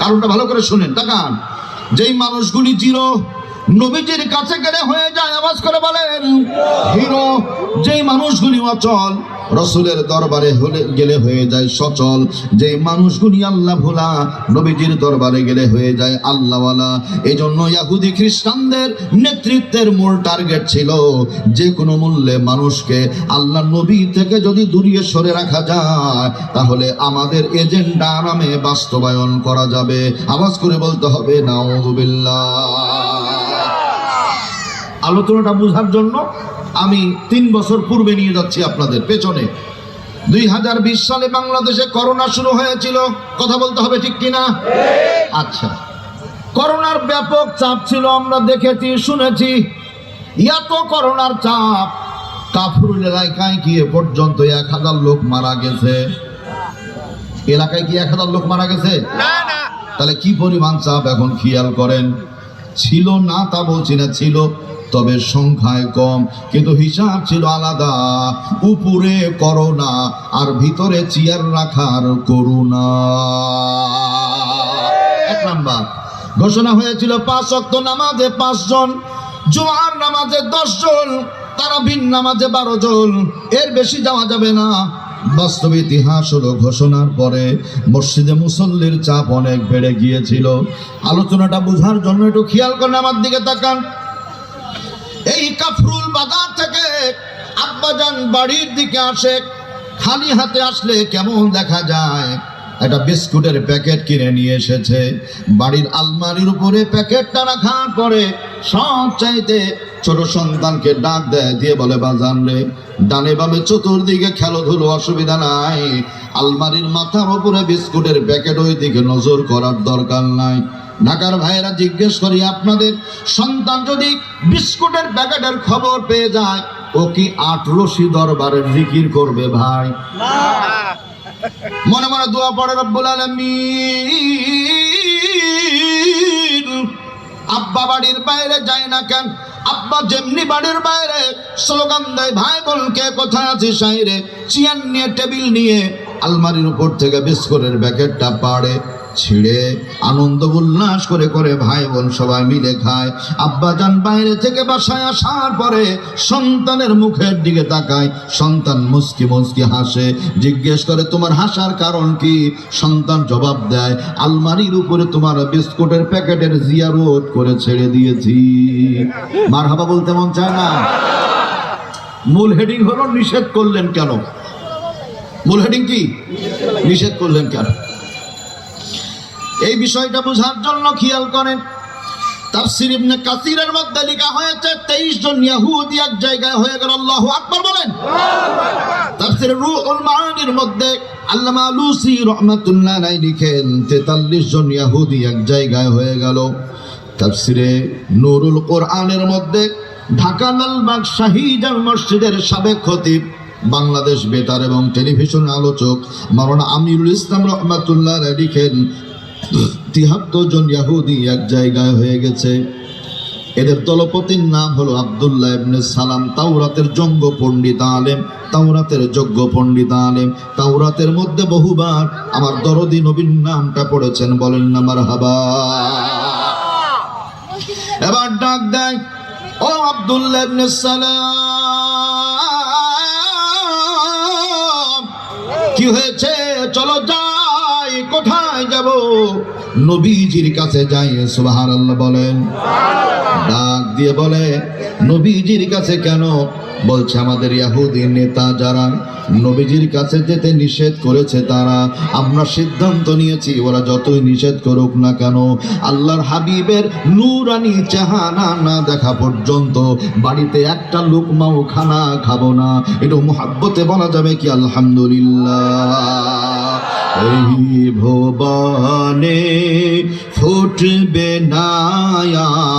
কারণটা ভালো করে শুনেন, তাকান। যেই মানুষগুলি জিরো, নবীজির কাছে গেলে হয়ে যায়, আওয়াজ করে বলেন হিরো। যেই মানুষগুলি অচল, রাসূলের দরবারে গেলে হয়ে যায় সচল। যেই মানুষগুলি আল্লাহ ভোলা, নবীজির দরবারে গেলে হয়ে যায় আল্লাহওয়ালা। এই জন্য ইহুদি খ্রিস্টানদের নেতৃত্বের মূল টার্গেট ছিল যে কোনো মূল্যে মানুষকে আল্লাহ নবী থেকে যদি দূরিয়ে সরে রাখা যায়, তাহলে আমাদের এজেন্ডা আরামে বাস্তবায়ন করা যাবে। আওয়াজ করে বলতে হবে নাউযুবিল্লাহ। আলোচনাটা বোঝার জন্য আমি 3 বছর পূর্বে নিয়ে যাচ্ছি আপনাদের পেছনে। 2020 সালে বাংলাদেশে করোনা শুরু হয়েছিল। কথা বলতে হবে, ঠিক কিনা? আচ্ছা, করোনার ব্যাপক চাপ ছিল, আমরা দেখেছি, শুনেছি। এত করোনার চাপ, কাফরুল এলাকায় গিয়ে পর্যন্ত 1000 লোক মারা গেছে। এলাকায় কি 1000 লোক মারা গেছে? তাহলে কি পরিমাণ চাপ এখন খেয়াল করেন। ছিল না তা বলছি না, ছিল, তবে সংখ্যায় কম, কিন্তু হিসাব ছিল আলাদা। উপরে করোনা আর ভিতরে চেয়ার রাখার করুণা। 1 নাম্বার, ঘোষণা হয়েছিল 5 ওয়াক্ত নামাজে 5 জন, জুমার নামাজে 10 জন, তারাবির নামাজে 12 জন, এর বেশি যাওয়া যাবে না। বাস্তব ইতিহাস হলো, ঘোষণার পরে মসজিদে মুসল্লির চাপ অনেক বেড়ে গিয়েছিল। আলোচনাটা বোঝার জন্য একটু খেয়াল করেন, আমার দিকে তাকান। এই কাফরুল বাজার থেকে আব্বাজান বাড়ির দিকে আসে, খালি হাতে আসলে কেমন দেখা যায়? একটা বিস্কুটের প্যাকেট কিনে নিয়ে এসেছে। বাড়ির আলমারির উপরে প্যাকেটটা রাখার পরে সব চাইতে ছোট সন্তানকে ডাক দেয়, দিয়ে বলে, বাজান রে, ডানে বামে চতুর্দিকে খেলাধুলো, অসুবিধা নাই, আলমারির মাথার উপরে বিস্কুটের প্যাকেট, ওই দিকে নজর করার দরকার নাই। ঢাকার ভাইয়েরা, জিজ্ঞেস করি, আপনাদের সন্তান যদি বিস্কুটের প্যাকেটের খবর পেয়ে যায়, ও কি ৮ রশি দরবারের জিকির করবে ভাই? মনে মনে দোয়া পড়ে, রব্বুল আলামিন, আব্বা বাড়ির বাইরে যায় না কেন? আব্বা যেমনি বাড়ির বাইরে স্লোগান দেয়, ভাই বোনকে কোথায় আছিস আইরে, চেয়ার নিয়ে টেবিল নিয়ে আলমারির উপর থেকে বিস্কুটের প্যাকেটটা পাড়ে, ছিঁড়ে আনন্দ উল্লাস করে করে ভাই বোন সবাই মিলে খায়। আব্বা যান বাইরে থেকে বাসায় আসার পরে সন্তানের মুখের দিকে তাকায়, সন্তান মুস্কি মুস্কি হাসে, জিজ্ঞেস করে, তোমার হাসার কারণ কি? সন্তান জবাব দেয়, আলমারির উপরে তোমার বিস্কুটের প্যাকেটের জিয়ারত করে ছেড়ে দিয়েছি। মারহাবা বলতে মন চায় না? মূল হেডিং হলো, নিষেধ করলেন কেন? মূল হেডিং কি? নিষেধ করলেন কেন? এই বিষয়টা বোঝার জন্য খেয়াল করেন, তাফসীর ইবনে কাসিরের মধ্যে লেখা হয়েছে 23 জন ইহুদি এক জায়গায় হয়ে গেল। আল্লাহু আকবার বলেন। তাফসীর রুহুল মাআনির মধ্যে আল্লামা আলুসি রাহমাতুল্লাহ আলাইহি লিখেন 43 জন ইহুদি এক জায়গায় হয়ে গেল। তাফসীরে নূরুল কোরআনের মধ্যে ঢাকা লালবাগ শাহীজান মসজিদের সাবেক খতিব, বাংলাদেশ বেতার এবং টেলিভিশন আলোচক মাওলানা আমিরুল ইসলাম রাহমাতুল্লাহ আলাইহি লিখেন 73 জন ইহুদি এক জায়গায় হয়ে গেছে। এদের দলপতির নাম হলো আব্দুল্লাহ ইবনে সালাম, তাওরাতের যোগ্য পণ্ডিত আলেম, তাওরাতের যোগ্য পণ্ডিত আলেম। তাওরাতের মধ্যে বহুবার আমার দরদি নবীর নামটা পড়েছেন, বলেন না মারহাবা। এবার ডাক দেয়, ও আব্দুল্লাহ ইবনে সালাম, কি হয়েছে? চলো যাই। কোথায় যাব? নবীজির কাছে যাই। সুবহানাল্লাহ বলেন। ডাক দিয়ে বলে, নবীজির কাছে কেন? বলছে, আমাদের ইহুদি নেতা যারা নবীজির কাছে যেতে নিষেধ করেছে, তারা আমরা সিদ্ধান্ত নিয়েছি, ওরা যতই নিষেধ করুক না কেন, আল্লাহর হাবিবের নূরানি চেহারা না দেখা পর্যন্ত বাড়িতে একটা লুকমাও খানা খাবো না। এটা মুহাব্বতে বলা যাবে কি আলহামদুলিল্লাহ? এই ভুবনে ফুটবে না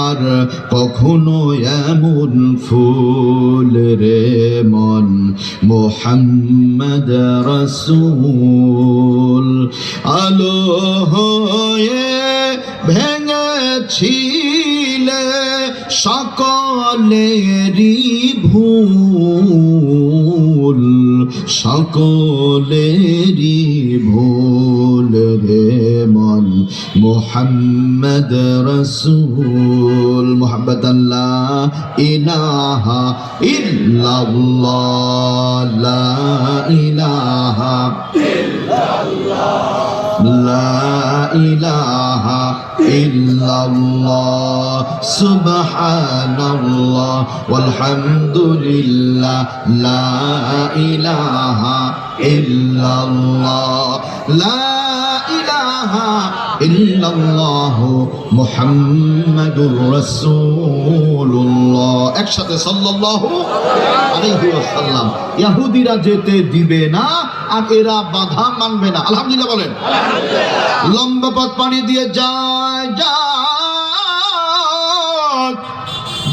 আর কখনো এমন ফুল রে মন, মুহাম্মদ রাসূল আলো হয়ে ভেঙেছিলে সকলেরই ভুল, সকলেরই ভুল রে মন, মুহাম্মদ রাসূল। মুহাব্বত লা ইলাহা ইল্লাল্লাহ, লা ইলাহা ইল্লাল্লাহ, লা ইলাহা ইল্লাল্লাহ, সুবহানাল্লাহ ওয়ালহামদুলিল্লাহ, লা ইলাহা ইল্লাল্লাহ, লা ইলাহা ইল্লাল্লাহ, মুহাম্মাদুর রাসূলুল্লাহ। একসাথে সাল্লাল্লাহু আলাইহি ওয়াসাল্লাম। ইহুদিরা যেতে দিবে না আর এরা বাধা মানবে না। আলহামদুলিল্লাহ বলেন। লম্বা পথ পানি দিয়ে যায় যায়,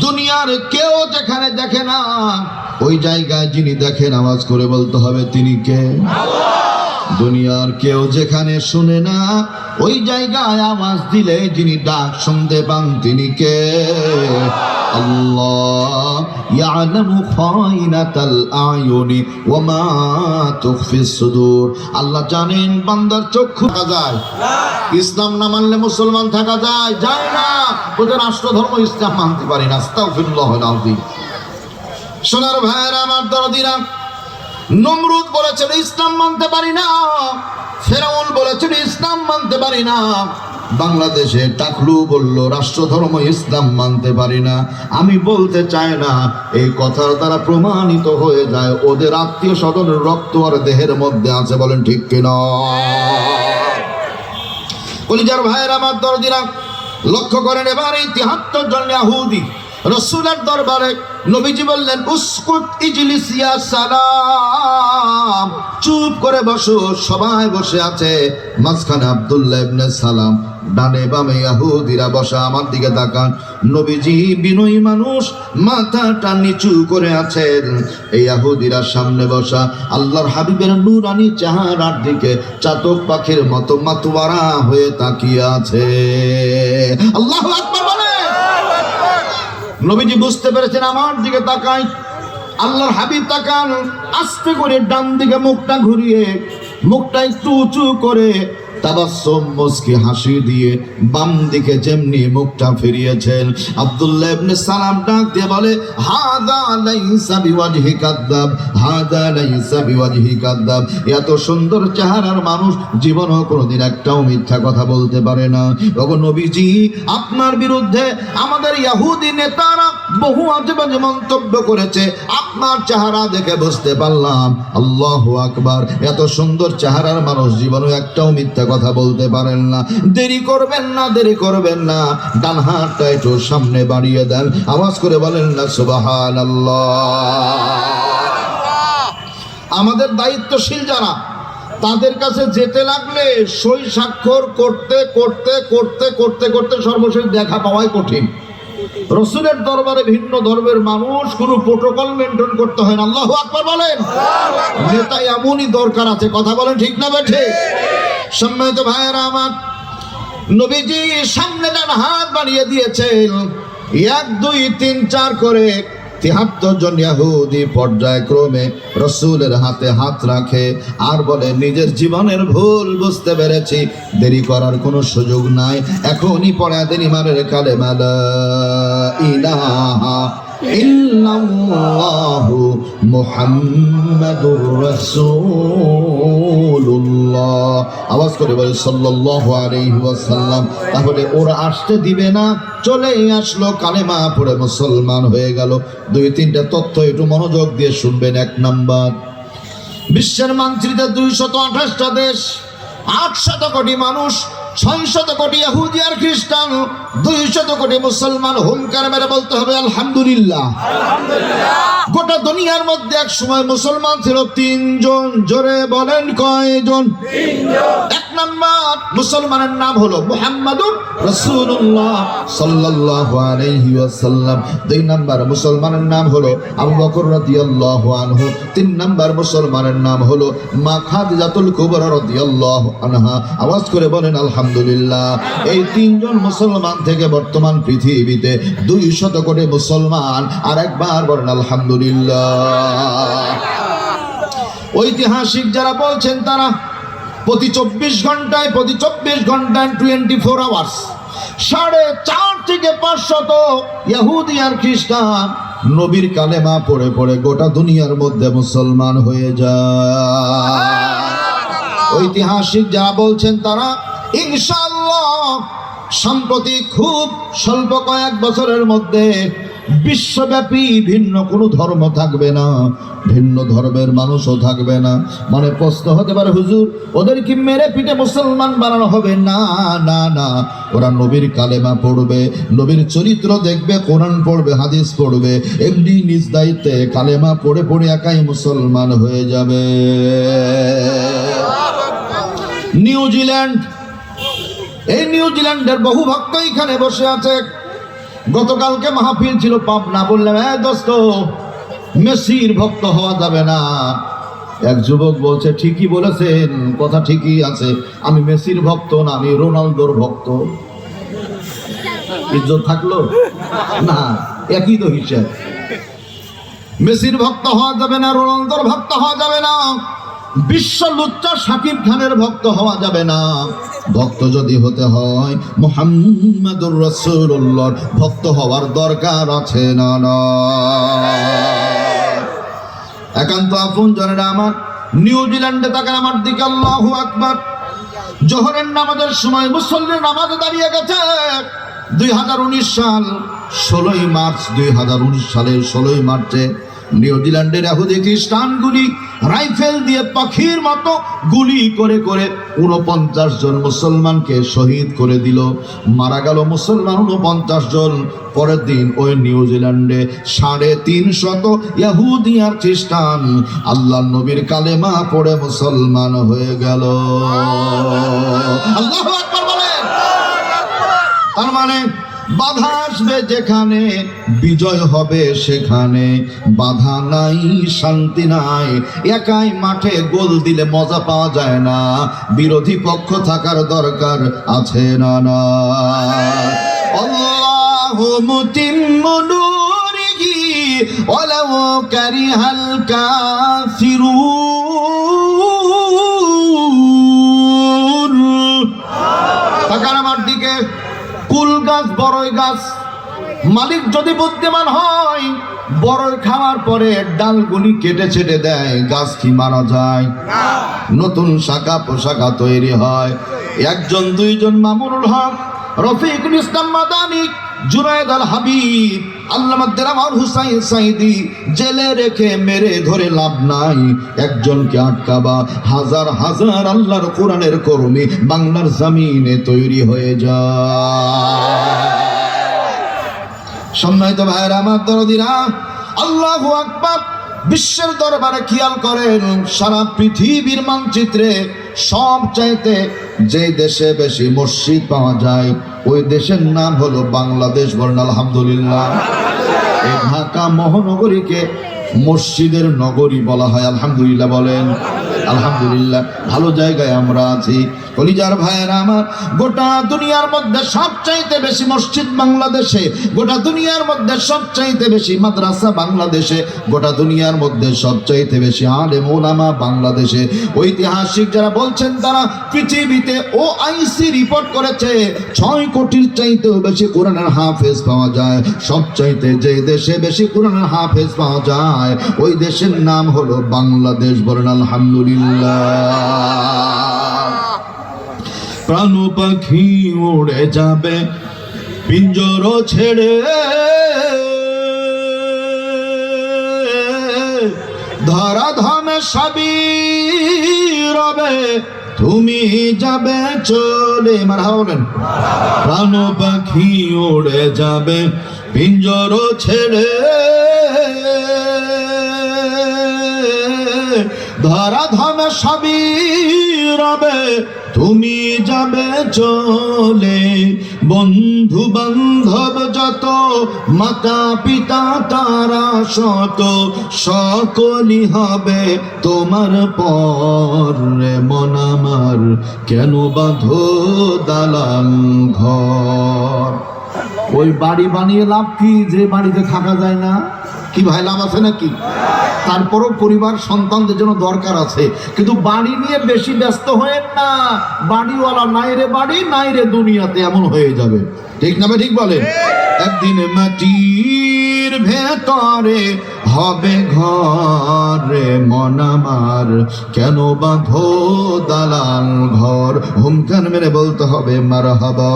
দুনিয়ার কেউ যেখানে দেখে না, ওই জায়গায় যিনি দেখেন আওয়াজ করে বলতে হবে, তিনি কে? দুনিয়ার কেউ যেখানে শুনে না, ওই জায়গায় আওয়াজ দিলে যিনি ডাক শুনতে পান, তিনি কে? আল্লাহ ইয়ালামু খাইনাতাল আয়ুনি ওয়া মা তুখফিস সুদূর। আল্লাহ জানেন বান্দার চক্ষু থাকা যায়, ইসলাম না মানলে মুসলমান থাকা যায়? যায় না। ওদের রাষ্ট্র ধর্ম ইসলাম মানতে পারি না। আস্তাগফিরুল্লাহুল আযীম। সোনার ভাইয়েরা, আমার দরদিরা, নমরুদ বলেছিল ইসলাম মানতে পারি না, ফেরাউন বলেছিল ইসলাম মানতে পারি না, বাংলাদেশে টাকলু বলল রাষ্ট্র ধর্ম ইসলাম মানতে পারি না। আমি বলতে চাই না, এই কথার দ্বারা প্রমাণিত হয়ে যায় ওদের আত্মীয় স্বজনের রক্ত আর দেহের মধ্যে আছে। বলেন ঠিক কিনা? কলিজার ভাইয়ের আমার দরদিরা, লক্ষ্য করেন এবার এই ৭৩ জন ইহুদি রাসূলের দরবারে নবীজি বললেন, উসকুত ইজলিস ইয়া সালাম, চুপ করে বসো। সবাই বসে আছে, মাঝখানে আব্দুল্লাহ ইবনে সালাম, ডানে বামে ইহুদিরা বসা। আমার দিকে তাকান, নবীজি বিনয়ী মানুষ, মাথাটা নিচু করে আছেন। এই ইহুদিরা সামনে বসা, আল্লাহর হাবিবের নূরানি চেহারার দিকে চাতক পাখির মতো মাতোয়ারা হয়ে তাকিয়ে আছে। আল্লাহু আকবার বলে। নবীজি বুঝতে পেরেছেন আমার দিকে তাকাই, আল্লাহর হাবিব তাকান, আস্তে করে ডান দিকে মুখটা ঘুরিয়ে, মুখটা একটু উঁচু করে তাবাসসুম মুস্কি হাসি দিয়ে বাম দিকে যেমনি মুখটা ফিরিয়েছেন, আব্দুল্লাহ ইবনে সালাম ডাক দিয়ে বলে, হাদা লাইসা বিওয়াজহি কাযাব, হাদা লাইসা বিওয়াজহি কাযাব। এত সুন্দর চেহারার মানুষ জীবনেও কোনোদিন একটাও মিথ্যা কথা বলতে পারে না। ওগো নবীজি, আপনার বিরুদ্ধে আমাদের ইহুদি নেতারা বহু আজেবাজে মন্তব্য করেছে, আপনার চেহারা দেখে বুঝতে পারলাম। আল্লাহু আকবার। এত সুন্দর চেহারার মানুষ জীবনে একটাও মিথ্যা কথা বলতে পারেন না। দেরি করবেন না, দেরি করবেন না, ডান হাতটা একটু সামনে বাড়িয়ে দেন, আওয়াজ করে বলেন না সুবহানাল্লাহ। আমাদের দায়িত্বশীল যারা, তাদের কাছে যেতে লাগলে সই স্বাক্ষর করতে করতে করতে করতে করতে সর্বশেষ দেখা পাওয়াই কঠিন। রসুলের দরবারে ভিন্ন ধর্মের মানুষ, কোন প্রোটোকল মেনটেন করতে হয় না। আল্লাহু আকবার বলেন। নেতা এমনই দরকার আছে, কথা বলেন ঠিক না বেঠে? সম্মানিত ভাইয়েরা আমার, নবীজি সামনে ডান হাত বাড়িয়ে দিয়েছেন, 1 2 3 4 করে ৭৩ জন ইহুদি পর্যায়ক্রমে রাসূলের হাতে হাত রাখে আর বলে, নিজের জীবনের ভুল বুঝতে পেরেছি, দেরি করার কোনো সুযোগ নাই, এখনই পড়া দেন ইমানের কালেমা লা ইলাহা ইল্লাল্লাহু মুহাম্মাদুর রাসূলুল্লাহ। আওয়াজ করে বলে সাল্লাল্লাহু আলাইহি ওয়াসাল্লাম। তাহলে ওরা আসতে দিবে না, চলে আসলো, কালেমা পড়ে মুসলমান হয়ে গেল। 2 3টা তথ্য একটু মনোযোগ দিয়ে শুনবেন। 1 নাম্বার, বিশ্বের মানচিত্রে 228টা দেশ, 800 কোটি মানুষ, 600 কোটি ইহুদি আর খ্রিস্টান, 200 কোটি মুসলমান। হুঙ্কার মেরে বলতে হবে আলহামদুলিল্লাহ। গোটা দুনিয়ার মধ্যে এক সময় মুসলমান ছিল 3 জন। জোরে বলেন কয়জন? 3 জন। 1 নাম্বার মুসলমানের নাম হলো মুহাম্মাদুর রাসূলুল্লাহ সাল্লাল্লাহু আলাইহি ওয়াসাল্লাম। 2 নাম্বার মুসলমানের নাম হলো আবু বকর রাদিয়াল্লাহু আনহু। 3 নাম্বার মুসলমানের নাম হলো মা খাদিজাতুল কুবরা রাদিয়াল্লাহু আনহা। আওয়াজ করে বলেন আলহামদুলিল্লাহ। এই 3 জন মুসলমান থেকে বর্তমান পৃথিবীতে 200 কোটি মুসলমান। আর একবার বলেন আলহামদুলিল্লাহ। ঐতিহাসিক যারা বলছেন, তারা প্রতি 24 ঘন্টায় 24 আওয়ার্স 4.5 থেকে 500 ইহুদি আর খ্রিস্টান নবীর কালেমা পড়ে পড়ে গোটা দুনিয়ার মধ্যে মুসলমান হয়ে যায়। ঐতিহাসিক যারা বলছেন, তারা ইনশাআল্লাহ সাম্প্রতিক খুব স্বল্প কয়েক বছরের মধ্যে বিশ্বব্যাপী ভিন্ন কোনো ধর্ম থাকবে না, ভিন্ন ধর্মের মানুষও থাকবে না। মানে প্রশ্ন হতে পারে, হুজুর ওদের কি মেরে পিঠে মুসলমান বানানো হবে? না না না, ওরা নবীর কালেমা পড়বে, নবীর চরিত্র দেখবে, কোরআন পড়বে, হাদিস পড়বে, এমনি নিজ দায়িত্বে কালেমা পড়ে পড়ে একাই মুসলমান হয়ে যাবে। নিউজিল্যান্ড, এই নিউজিল্যান্ডের বহু ভক্ত এখানে বসে আছে। গতকালকে মাহফিল ছিল পাবনা। বললাম, দোস্ত, মেসির ভক্ত হওয়া যাবে না। এক যুবক বলছে, ঠিকই বলেছেন, কথা ঠিকই আছে, আমি মেসির ভক্ত না, আমি রোনালদোর ভক্ত। ইজ্জত থাকলো না? একই তো হিসাব। মেসির ভক্ত হওয়া যাবে না, রোনালদোর ভক্ত হওয়া যাবে না, বিশ্ব লুচ্চা শাকিব খানের ভক্ত হওয়া যাবে না। ভক্ত যদি হতে হয় মুহাম্মাদুর রাসূলুল্লাহর ভক্ত হওয়ার দরকার আছে না? না, একান্ত আপন জনেরা আমার, নিউজিল্যান্ডে তাকান আমার দিকে, আল্লাহু আকবার। জোহরের নামাজের সময় মুসল্লির নামাজে দাঁড়িয়ে গেছে। 2019 সাল 16ই মার্চ, 2019 সালের 16ই মার্চে নিউজিল্যান্ডের ইহুদি খ্রিস্টানগুলি রাইফেল দিয়ে পাখির মতো গুলি করে করে 49 জন মুসলমানকে শহীদ করে দিল। মারা গেল মুসলমান 49 জন। পরের দিন ওই নিউজিল্যান্ডে 350 ইহুদি আর খ্রিস্টান আল্লাহর নবীর কালেমা পড়ে মুসলমান হয়ে গেল। আল্লাহু আকবার বলেন। তার মানে বাধা আসবে যেখানে, বিজয় হবে সেখানে। বাধা নাই, শান্তি নাই। একাই মাঠে গোল দিলে মজা পাওয়া যায় না, বিরোধী পক্ষ থাকার দরকার আছে না না। আল্লাহু মুতিম্মু নূরিহি ওয়ালাউ কারিহাল কাফিরুন। তাকান আমার দিকে। কুল গাছ, বড়ই গাছ, মালিক যদি বুদ্ধিমান হয় বড়ই খাওয়ার পরে ডালগুলি কেটে ছেটে দেয়, গাছ কি মারা যায়? নতুন শাখা পোশাখা তৈরি হয়। একজন দুইজন, মামুনুল হক, রফিকুল ইসলাম মাদানী, জুনায়েদ আল হাবিব, আল্লামা দেলাওয়ার হুসাইন সাইদি জেলে রেখে মেরে ধরে লাভ নাই। একজনকে আটকাবা, হাজার হাজার আল্লাহর কোরআনের কর্মী বাংলার জমিনে তৈরি হয়ে যায়। সম্মানিত ভাইরা আমার, দরদিরা, আল্লাহু আকবার। বিশ্বের দরবারে খেয়াল করেন, সারা পৃথিবীর মানচিত্রে সব চাইতে যে দেশে বেশি মসজিদ পাওয়া যায় ওই দেশের নাম হলো বাংলাদেশ। বলেন আলহামদুলিল্লাহ। এই ঢাকা মহানগরীকে মসজিদের নগরী বলা হয়। আলহামদুলিল্লাহ বলেন। আলহামদুলিল্লাহ, ভালো জায়গায় আমরা আছি। কলিজার ভাইয়েরা আমার, গোটা দুনিয়ার মধ্যে সবচাইতে বেশি মসজিদ বাংলাদেশে, গোটা দুনিয়ার মধ্যে সবচাইতে বেশি মাদ্রাসা বাংলাদেশে, গোটা দুনিয়ার মধ্যে সবচাইতে বেশি আলেম ওলামা বাংলাদেশে। ঐতিহাসিক যারা বলছেন তারা পৃথিবীতে OIC রিপোর্ট করেছে 6 কোটির চাইতেও বেশি কোরআনের হাফেজ পাওয়া যায়। সবচাইতে যে দেশে বেশি কোরআনের হাফেজ পাওয়া যায় ওই দেশের নাম হলো বাংলাদেশ। বলেন আলহামদুলিল্লাহ। প্রাণ পাখি উড়ে যাবে পিঞ্জর ছেড়ে, ধরা ধামে সবই রবে, তুমি যাবে চলে। মারহাবা বলেন। প্রাণ পাখি উড়ে যাবে পিঞ্জর ছেড়ে, ধরা ধামে সবই রবে, তুমি যাবে চলে। বন্ধু বান্ধব যত, মাতা পিতা তারা শত, সকলই হবে তোমার পর। রে মন আমার, কেন বাঁধো দালান ঘর? ওই বাড়ি বানিয়ে লাভ কি, যে বাড়িতে থাকা যায় না? কি ভাই, লাভ আছে নাকি? তারপরও পরিবার সন্তানদের জন্য দরকার আছে, কিন্তু বাড়ি নিয়ে বেশি ব্যস্ত হয়ে না। বাড়িওয়ালা নাই রে বাড়ি, নাই রে দুনিয়াতে, এমন হয়ে যাবে। ঠিক না? ঠিক বলে। একদিন মাটির ভেতরে হবে ঘর। রে মন আমার, কেন বাঁধো দালান ঘর? হুমকার মেরে বলতে হবে মারহাবা।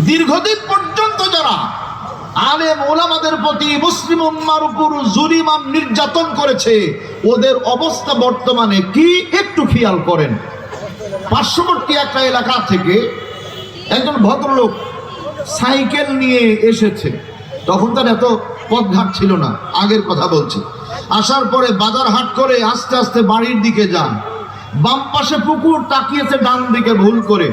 দীর্ঘদিন পর্যন্ত যারা আলেম ওলামাদের প্রতি মুসলিম উম্মার উপর জুলুম আর নির্যাতন করেছে ওদের অবস্থা বর্তমানে কি একটু খেয়াল করেন। পার্শ্ববর্তী একটা এলাকা থেকে একজন ভদ্রলোক সাইকেল নিয়ে এসেছে। তখন তার এত পথঘাট ছিল না, আগের কথা বলছি। আসার পরে বাজার হাট করে আস্তে আস্তে বাড়ির দিকে যান। বাম পাশে পুকুর, তাকিয়েছে ডান দিকে ভুল করে।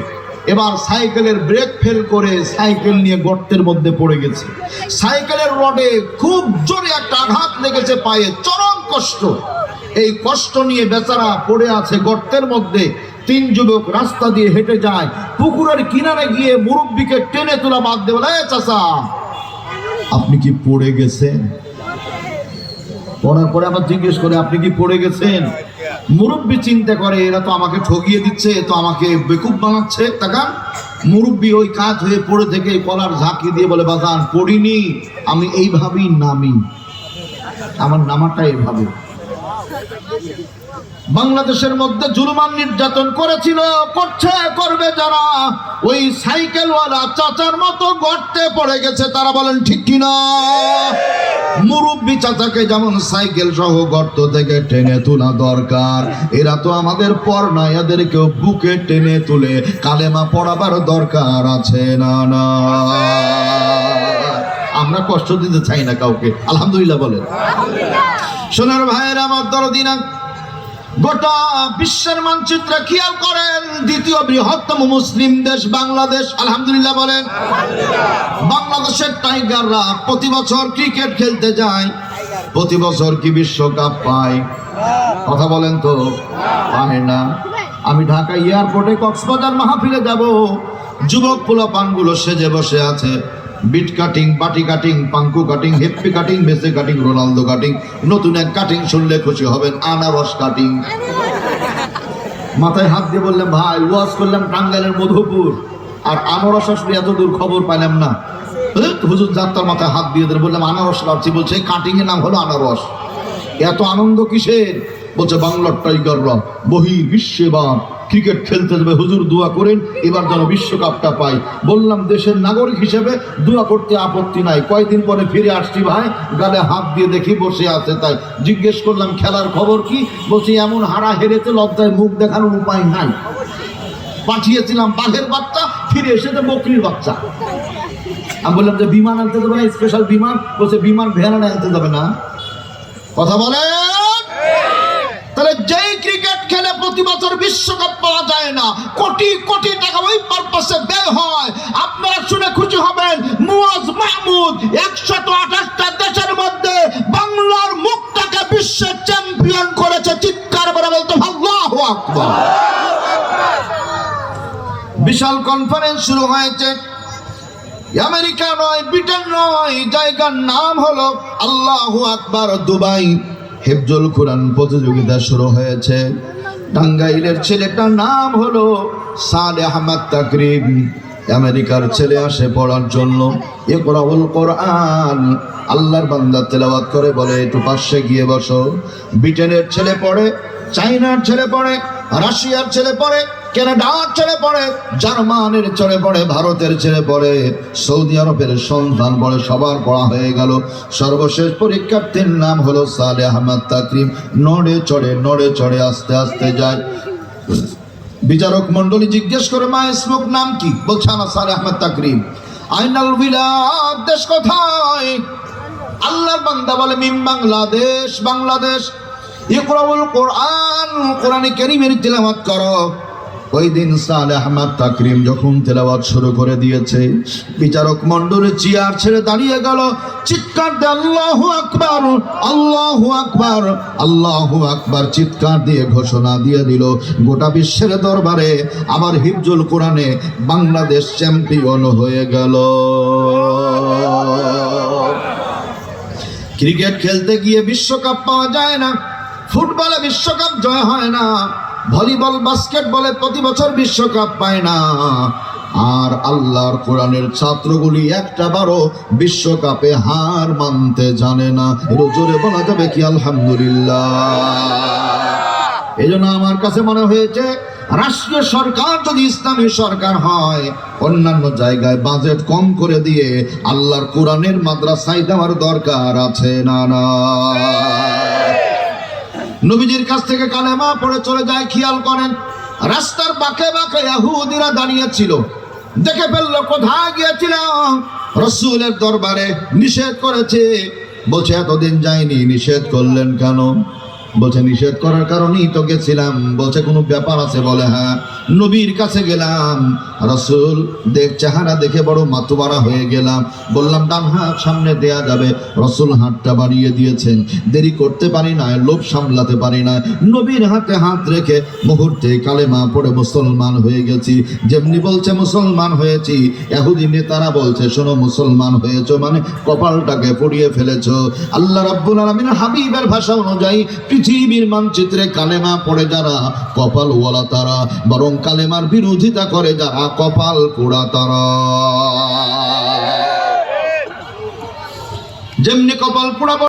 এবার সাইকেলের ব্রেক ফেল করে সাইকেল নিয়ে গর্তের মধ্যে পড়ে গেছে। সাইকেলের রডে খুব জোরে একটা আঘাত লেগেছে পায়ে, চরম কষ্ট। এই কষ্ট নিয়ে বেচারা পড়ে আছে গর্তের মধ্যে। 3 যুবক রাস্তা দিয়ে হেঁটে যায়, পুকুরের কিনারে গিয়ে মুরব্বীকে টেনে তোলা বাদ দিয়ে বলে, চাচা আপনি কি পড়ে গেছেন? পড়ার পরে আবার জিজ্ঞেস করে, আপনি কি পড়ে গেছেন? মুরব্বী চিন্তা করে, এরা তো আমাকে ঠকিয়ে দিচ্ছে, তো আমাকে বেকুব বানাচ্ছে। তাকান, মুরব্বী ওই কাজ হয়ে পড়ে থেকে কলার ঝাঁকি দিয়ে বলে, বাজান পড়িনি, আমি এইভাবেই নামি, আমার নামাটা এইভাবে। বাংলাদেশের মধ্যে জুলুমান নির্যাতন করেছিল, করছে, করবে যারা, ওই সাইকেলওয়ালা চাচার মতো গর্তে পড়ে গেছে। তারা বলেন ঠিক কিনা? মুরব্বী চাচাকে যেমন সাইকেল সহ গর্ত থেকে টেনে তোলা দরকার, এরা তো আমাদের পর না, এদেরকেও বুকে টেনে তুলে কালেমা পড়াবার দরকার আছে না? না, আমরা কষ্ট দিতে চাই না কাউকে, আলহামদুলিল্লাহ বলেন। সোনার ভাইয়ের আমার দরদিনা, গোটা বিশ্বের মানচিত্রে খেয়াল করেন, দ্বিতীয় বৃহত্তম মুসলিম দেশ বাংলাদেশ, আলহামদুলিল্লাহ বলেন। বাংলাদেশের টাইগাররা প্রতি বছর ক্রিকেট খেলতে যায়, প্রতি বছর কি বিশ্বকাপ পায়? কথা বলেন তো, পায় না। আমি ঢাকা এয়ারপোর্টে কক্সবাজার মাহফিলে যাব, যুবক পোলাপানগুলো সেজে বসে আছে, বিট কাটিং, বাটি কাটিং, পাঙ্কু কাটিং, হেপ্পি কাটিং, মেসে কাটিং, রোনালদো কাটিং। নতুন এক কাটিং শুনলে খুশি হবেন, আনারস কাটিং। মাথায় হাত দিয়ে বললাম, ভাই ওয়াজ করলাম টাঙ্গাইলের মধুপুর, আর আনারস আসলে এত দূর খবর পাইলাম না। হুজুর যাত্রার মাথায় হাত দিয়ে দিল, বললাম আনারস পাচ্ছি, বলছে কাটিং এর নাম হলো আনারস। এত আনন্দ কিসের? বলছে বাংলার টাইগাররা বহির্বিশ্বে বা ক্রিকেট খেলতে যাবে, হুজুর দোয়া করেন এবার যেন বিশ্বকাপটা পাই। বললাম দেশের নাগরিক হিসেবে দোয়া করতে আপত্তি নাই। কয়েকদিন পরে ফিরে আসছি ভাই, গালে হাত দিয়ে দেখি বসে আছে। তাই জিজ্ঞেস করলাম খেলার খবর কি? বলছি এমন হারা হেরেতে লজ্জায় মুখ দেখানোর উপায় নাই। পাঠিয়েছিলাম বাঘের বাচ্চা, ফিরে এসেছে বকরির বাচ্চা। আমি বললাম যে বিমান আনতে যাবে না, স্পেশাল বিমান? বলছে বিমান ভ্যানে আনতে যাবে না। কথা বলে। তাহলে যেই ক্রিকেট খেলে প্রতি বছর বিশ্বকাপ পাওয়া যায় না, কোটি কোটি টাকা ওই পারপাসে ব্যয় হয়। আপনারা শুনে খুশি হবেন, মুয়াজ মাহমুদ 128টা দেশের মধ্যে বাংলার মুখটাকে বিশ্বের চ্যাম্পিয়ন করেছে। চিৎকার করে বলতে আল্লাহু আকবার। বিশাল কনফারেন্স শুরু হয়েছে, আমেরিকা নয়, ব্রিটেন নয়, জায়গার নাম হলো আল্লাহু আকবার দুবাই। হিফজুল কোরআন প্রতিযোগিতা শুরু হয়েছে। টাঙ্গাইলের ছেলেটার নাম হলো সালেহ আহমদ তাকরিম। আমেরিকার ছেলে আসে পড়ার জন্য, ইকরাউল কোরআন, আল্লাহর বান্দা তেলাওয়াত করে বলে একটু পাশে গিয়ে বসো। ব্রিটেনের ছেলে পড়ে, চাইনার ছেলে পড়ে, রাশিয়ার ছেলে পড়ে, কানাডার ছেলে পড়ে, জার্মানের ছেলে পড়ে, ভারতের ছেলে পড়ে, সৌদি আরবের সন্তান পড়ে, সবার পড়া হয়ে গেল। সর্বশেষ পরীক্ষার্থীর নাম হলো সালেহ আহমদ তাকরিম। নড়ে চড়ে আস্তে আস্তে যায়। বিচারক মন্ডলী জিজ্ঞেস করে, মা ইসমুক, নাম কি? বলছে না সালেহ আহমদ তাকরিম। আইনাল বিলাদ, দেশ কোথায়? আল্লাহর বান্দা বলে মিন বাংলাদেশ। বাংলাদেশ। ইকরাউল কোরআন, কোরআনে কারীমের তিলাওয়াত করো। ওই দিন সালেহ আহমদ তাকরিম যখন তেলাওয়াত শুরু করে দিয়েছে, বিচারক মণ্ডলী চেয়ার ছেড়ে দাঁড়িয়ে গেল, চিৎকার দিয়ে আল্লাহু আকবার, আল্লাহু আকবার, আল্লাহু আকবার চিৎকার দিয়ে ঘোষণা দিয়ে দিল গোটা বিশ্বের দরবারে আমার হিফজুল কোরআনে বাংলাদেশ চ্যাম্পিয়ন হয়ে গেল। ক্রিকেট খেলতে গিয়ে বিশ্বকাপ পাওয়া যায় না, ফুটবলে বিশ্বকাপ জয় হয় না, ভলিবল বাস্কেটবলে প্রতি বছর বিশ্বকাপ পায় না, আর আল্লাহর কোরআনের ছাত্রগুলি একটা বারও বিশ্বকাপে হার মানতে জানে না। জোরে বলা যাবে কি আলহামদুলিল্লাহ? এই জন্য আমার কাছে মনে হয়েছে রাষ্ট্রীয় সরকার যদি ইসলামী সরকার হয়, অন্যান্য জায়গায় বাজেট কম করে দিয়ে আল্লাহর কোরআনের মাদ্রাসায় দেওয়ার দরকার আছে না? না, নবীজির কাছ থেকে কালেমা পড়ে চলে যায়। খেয়াল করেন, রাস্তার বাঁকে বাঁকে ইহুদিরা দাঁড়িয়েছিল, দেখে ফেললো কোথায় গিয়েছিলাম, রাসূলের দরবারে নিষেধ করেছে। বলছে এতদিন যায়নি, নিষেধ করলেন কেন? বলছে নিষেধ করার কারণেই তো গেছিলাম। বলছে কোনো ব্যাপার আছে? বলে হ্যাঁ, নবীর কাছে গেলাম, রাসূল চেহারা দেখে বড় মাতোয়ারা হয়ে গেলাম। বললাম ডান হাত সামনে দেয়া যাবে, রাসূল হাতটা বাড়িয়ে দিয়েছেন। দেরি করতে পারি না, লোভ সামলাতে পারি না, নবীর হাতে হাত রেখে মুহূর্তে কালেমা পড়ে মুসলমান হয়ে গেছি। যেমনি বলছে মুসলমান হয়েছি, ইহুদি নেতারা বলছে শোনো মুসলমান হয়েছো মানে কপালটাকে পুড়িয়ে ফেলেছো। আল্লাহ রাব্বুল আলামিন হাবিবের ভাষা অনুযায়ী পৃথিবীর মানচিত্রে কালেমা পড়ে যারা কপাল ওয়ালা তারা, বরং কালেমার বিরোধিতা করে যারা কপাল পোড়া তারা। যেমনি কপাল পোড়া